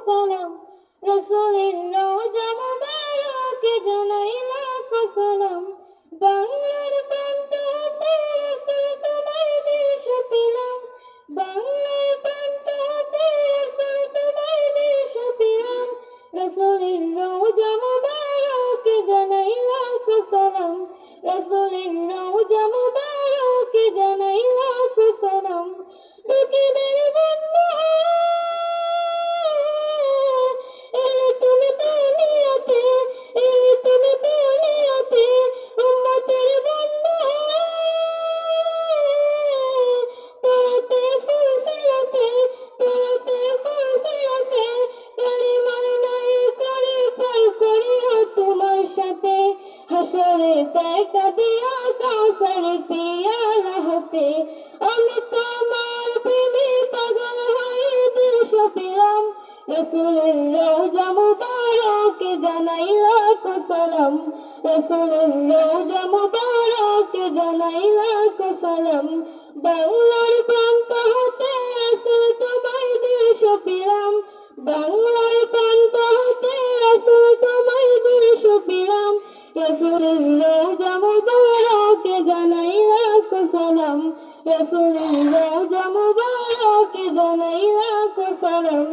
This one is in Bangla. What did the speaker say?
সালাম রাসূলের রওজা মুবারকে জানাই লাখ সালাম বাংলার প্রান্ত হতে রাসূল তোমায় দৃশ্য পেলাম বাংলার প্রান্ত হতে রাসূল তোমায় দৃশ্য পেলাম রাসূলের রওজা মুবারকে জানাই লাখ সালাম রাসূলের রওজা মুবারকে জানাই লাখ সালাম দুঃখীদের বন্ধু এলে তুমি দুনিয়াতে এলে তুমি দুনিয়াতে উম্মতের বন্ধু তোরাতে ফুল সিরাতে তোরাতে ফুল সিরাতে কালিমার নাই করে পার করিও তোমার সাথে হাসরে দেখা দিয়া কাউসার পিয়ালা হতে আমি তোমার প্রেমে পাগল হয়ে দৃশ্য পেলাম রাসূলের রওজা মুবারকে জানাই লাখ সালাম রাসূলের রওজা মুবারকে জানাই লাখ সালাম বাংলার প্রান্ত হতে রাসূল তোমায় দৃশ্য পেলাম বাংলার প্রান্ত হতে রাসূল তোমায় দৃশ্য পেলাম রাসূলের রওজা মুবারকে জানাই লাখ সালাম রাসূলের রওজা মুবারকে জানাই লাখ সালাম